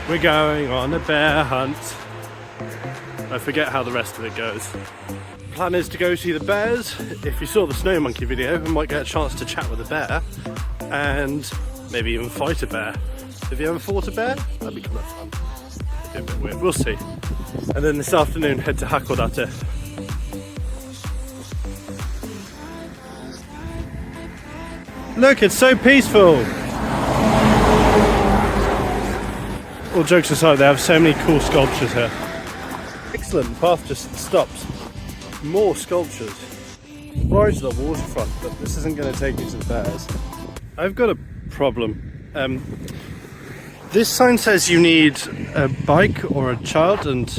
We're going on a bear hunt. I forget how the rest of it goes. Plan is to go see the bears. If you saw the Snow Monkey video, we might get a chance to chat with a bear and maybe even fight a bear. Have you ever fought a bear? That'd be kind of fun. It'd be a bit weird, we'll see. And then this afternoon head to Hakodate. Look, it's so peaceful! All jokes aside, they have so many cool sculptures here. Excellent, the path just stops. More sculptures. Right to the waterfront, but this isn't going to take me to the bears. I've got a problem. This sign says you need a bike or a child, and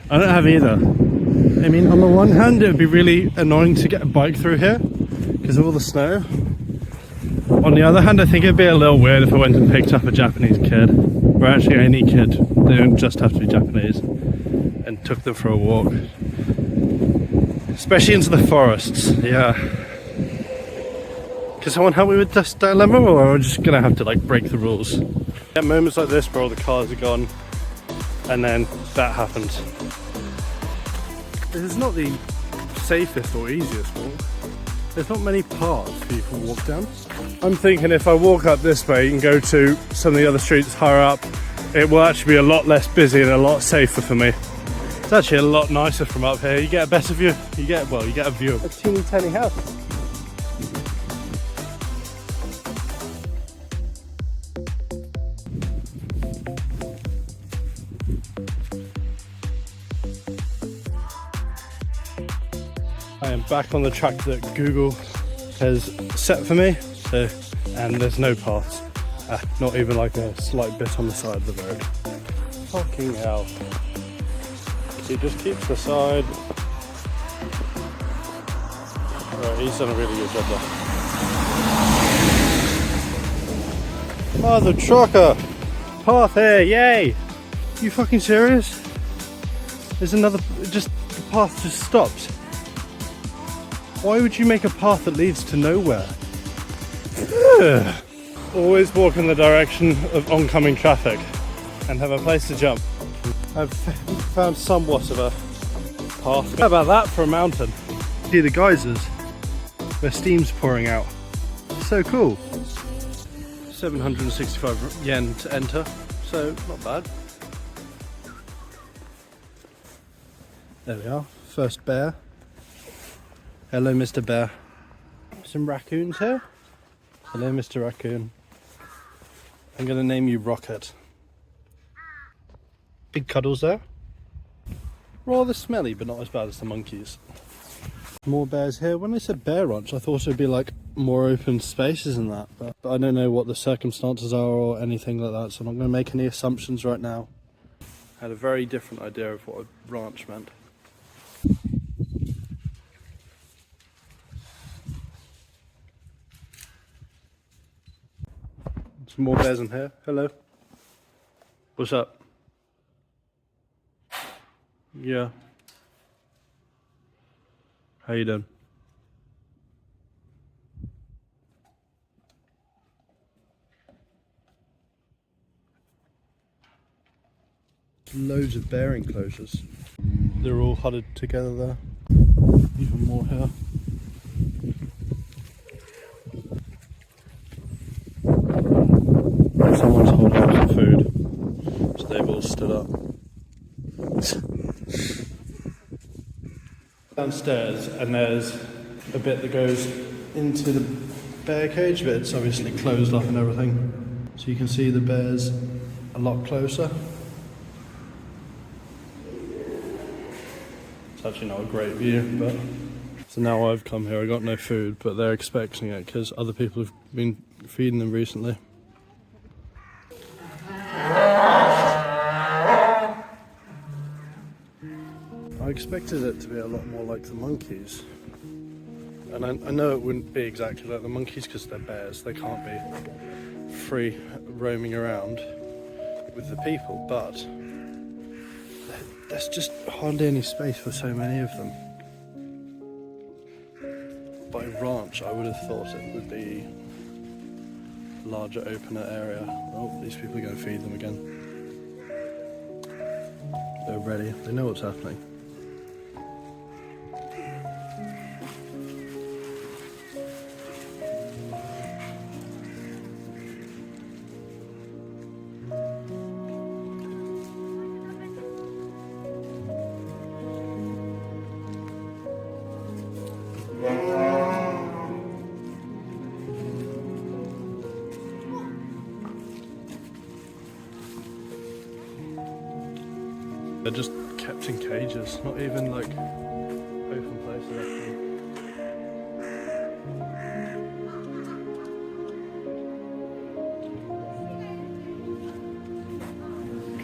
I don't have either. I mean, on the one hand, it would be really annoying to get a bike through here because of all the snow. On the other hand, I think it'd be a little weird if I went and picked up a Japanese kid, or actually any kid, they don't just have to be Japanese, and took them for a walk. Especially into the forests, yeah. Can someone help me with this dilemma, or am I just gonna have to like break the rules? At moments like this where all the cars are gone, and then that happens. This is not the safest or easiest walk. There's not many paths for you to walk down. I'm thinking if I walk up this way and go to some of the other streets higher up, it will actually be a lot less busy and a lot safer for me. It's actually a lot nicer from up here. You get a better view. You get a view of a teeny tiny house. I am back on the track that Google has set for me, and there's no paths, not even like a slight bit on the side of the road. Fucking hell. He just keeps the side. Right, he's done a really good job there. Mother trucker! Path here, yay! You fucking serious? There's another, just, the path just stops. Why would you make a path that leads to nowhere? Always walk in the direction of oncoming traffic and have a place to jump. I've found somewhat of a path. How about that for a mountain? See the geysers where steam's pouring out. So cool. 765 yen to enter, so not bad. There we are, first bear. Hello, Mr. Bear. Some raccoons here. Hello, Mr. Raccoon. I'm going to name you Rocket. Big cuddles there. Rather smelly, but not as bad as the monkeys. More bears here. When I said bear ranch, I thought it would be like more open spaces and that, but I don't know what the circumstances are or anything like that, so I'm not going to make any assumptions right now. I had a very different idea of what a ranch meant. Some more bears in here. Hello. What's up? Yeah. How you doing? Loads of bear enclosures. They're all huddled together there. Even more here. Someone's holding up some food, so they've all stood up. Downstairs, and there's a bit that goes into the bear cage, but it's obviously closed up and everything. So you can see the bears a lot closer. It's actually not a great view, but... So now I've come here, I got no food, but they're expecting it because other people have been feeding them recently. I expected it to be a lot more like the monkeys, and I know it wouldn't be exactly like the monkeys because they're bears, they can't be free roaming around with the people, but there's just hardly any space for so many of them. By ranch I would have thought it would be a larger opener area. Oh, these people are going to feed them again. so ready. They know what's happening. They're just kept in cages, not even like open places.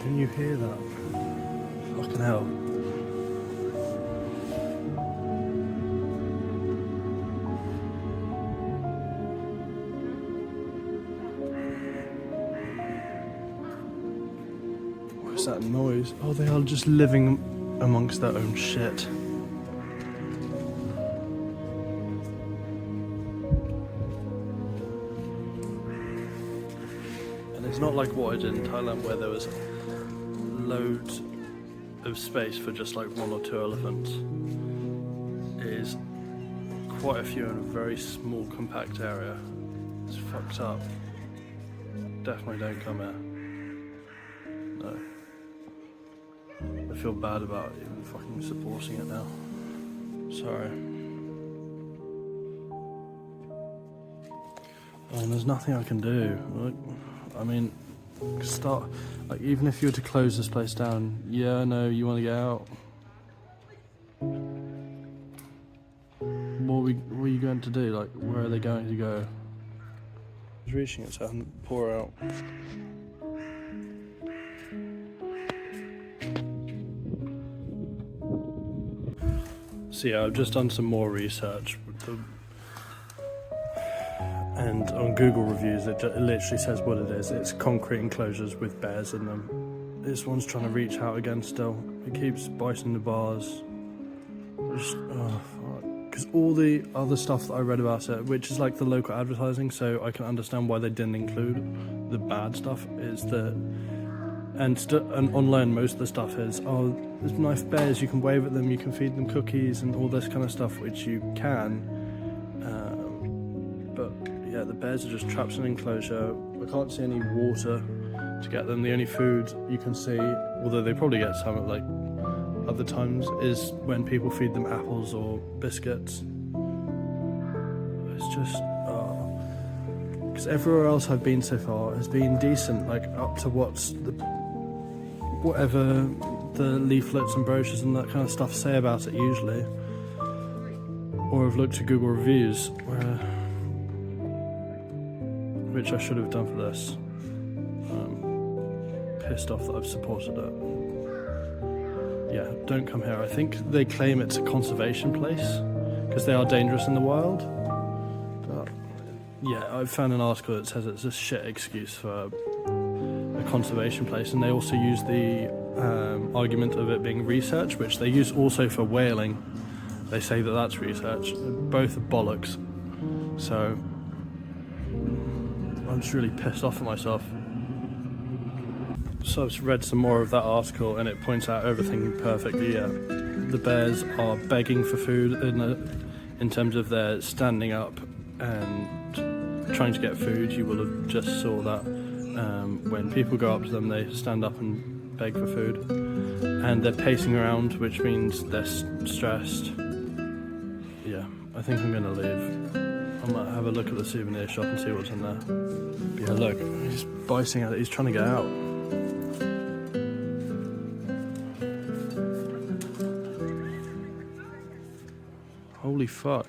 Can you hear that? Fucking hell. What's that noise? Oh, they are just living amongst their own shit. And it's not like what I did in Thailand where there was loads of space for just like 1 or 2 elephants. It is quite a few in a very small compact area. It's fucked up. Definitely don't come here. No. I feel bad about even fucking supporting it now. Sorry. And there's nothing I can do. Like, I mean, like, even if you were to close this place down, yeah, I know you want to get out. What are you going to do? Like, where are they going to go? It's reaching its hand, pour out. So yeah, I've just done some more research with them. And on Google reviews it literally says what it is. It's concrete enclosures with bears in them. This one's trying to reach out again still. It keeps biting the bars. Because all the other stuff that I read about it, which is like the local advertising, so I can understand why they didn't include the bad stuff, is that and online most of the stuff is, oh, there's nice bears, you can wave at them, you can feed them cookies and all this kind of stuff, which you can, but yeah, the bears are just trapped in an enclosure. I can't see any water to get them. The only food you can see, although they probably get some at like other times, is when people feed them apples or biscuits. It's just because everywhere else I've been so far has been decent, like up to whatever the leaflets and brochures and that kind of stuff say about it usually. Or I've looked at Google reviews, which I should have done for this. Pissed off that I've supported it. Yeah, don't come here. I think they claim it's a conservation place because they are dangerous in the wild. But yeah, I found an article that says it's a shit excuse for a conservation place, and they also use the argument of it being research, which they use also for whaling. They say that that's research. Both are bollocks. So I'm just really pissed off at myself. So I've read some more of that article and it points out everything perfectly. Yeah, the bears are begging for food in terms of their standing up and trying to get food. You will have just saw that when people go up to them, they stand up and beg for food, and they're pacing around, which means they're stressed. Yeah, I think I'm gonna leave. I might have a look at the souvenir shop and see what's in there. But yeah, look, he's biting at it. He's trying to get out. Holy fuck.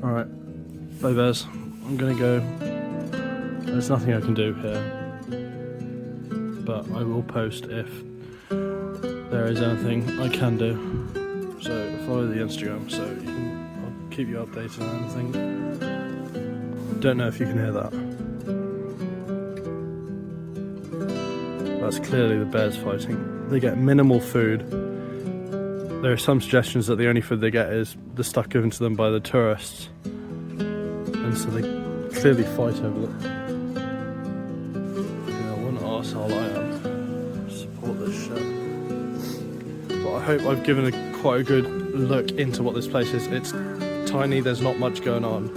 Alright, bye bears. I'm gonna go. There's nothing I can do here. But I will post if there is anything I can do. So follow the Instagram so I'll keep you updated on anything. Don't know if you can hear that. That's clearly the bears fighting. They get minimal food. There are some suggestions that the only food they get is the stuff given to them by the tourists. And so they clearly fight over it. Yeah, what an arsehole I am. Support this shit. But I hope I've given quite a good look into what this place is. It's tiny, there's not much going on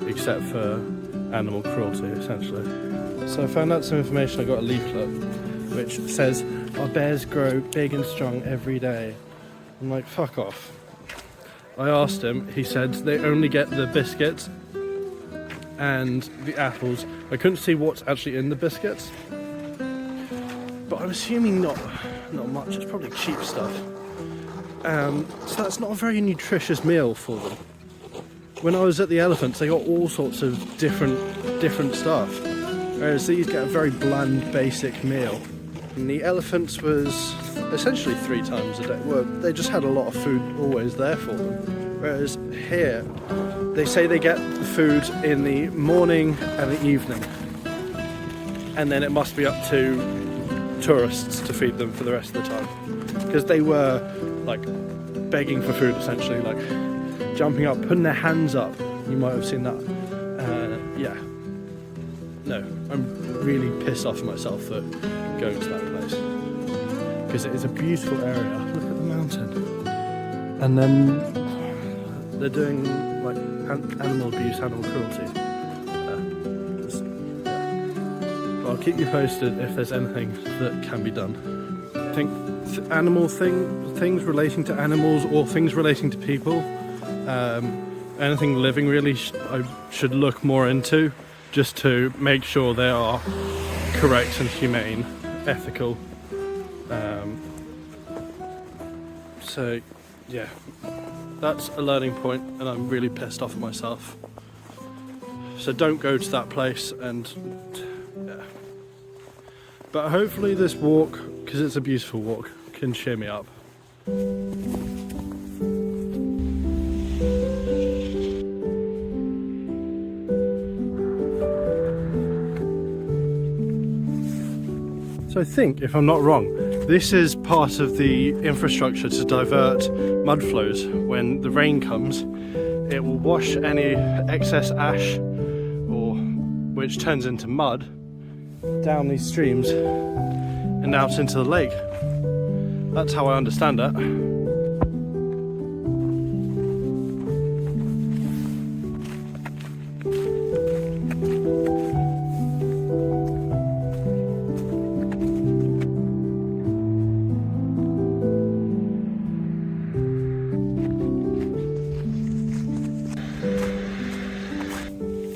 except for animal cruelty, essentially. So I found out some information. I got a leaflet which says our bears grow big and strong every day. I'm like, fuck off. I asked him, he said they only get the biscuits and the apples. I couldn't see what's actually in the biscuits, but I'm assuming not much. It's probably cheap stuff. So that's not a very nutritious meal for them. When I was at the elephants, they got all sorts of different stuff, whereas these get a very bland, basic meal. And the elephants was essentially 3 times a day. Well, they just had a lot of food always there for them. Whereas here, they say they get the food in the morning and the evening, and then it must be up to tourists to feed them for the rest of the time. Because they were like begging for food, essentially, like jumping up, putting their hands up. You might have seen that. Yeah. No, I'm really pissed off at myself for going to that place. Because it is a beautiful area. Look at the mountain. And then they're doing like animal abuse, animal cruelty. But I'll keep you posted if there's anything that can be done. I think things relating to animals or things relating to people, anything living really, I should look more into, just to make sure they are correct and humane, ethical. So yeah, that's a learning point, and I'm really pissed off at myself. So don't go to that place, and yeah. But hopefully this walk, because it's a beautiful walk, can cheer me up. So I think, if I'm not wrong, this is part of the infrastructure to divert mud flows. When the rain comes, it will wash any excess ash, or which turns into mud, down these streams and out into the lake. That's how I understand it.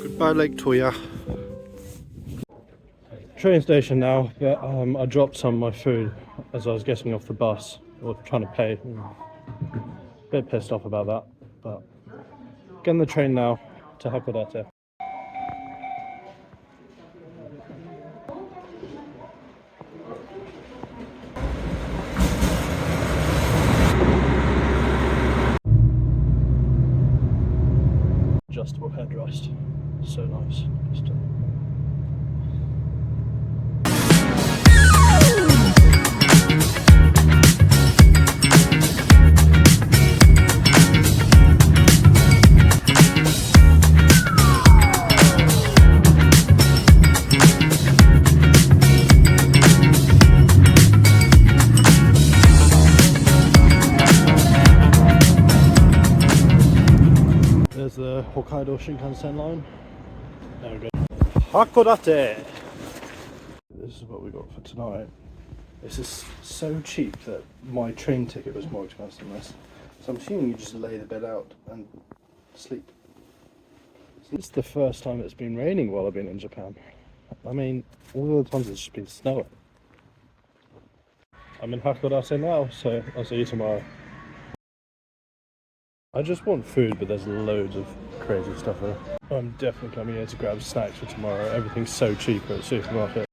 Goodbye, Lake Toya. Train station now, but I dropped some of my food as I was getting off the bus, or trying to pay. A bit pissed off about that, but getting the train now to Hakodate. Adjustable headrest, so nice. There's the Hokkaido Shinkansen line. There we go. Hakodate! This is what we got for tonight. This is so cheap that my train ticket was more expensive than this. So I'm assuming you just lay the bed out and sleep. It's the first time it's been raining while I've been in Japan. I mean, all the other times it's just been snowing. I'm in Hakodate now, so I'll see you tomorrow. I just want food, but there's loads of crazy stuff here. I'm definitely coming here to grab snacks for tomorrow. Everything's so cheap at the supermarket.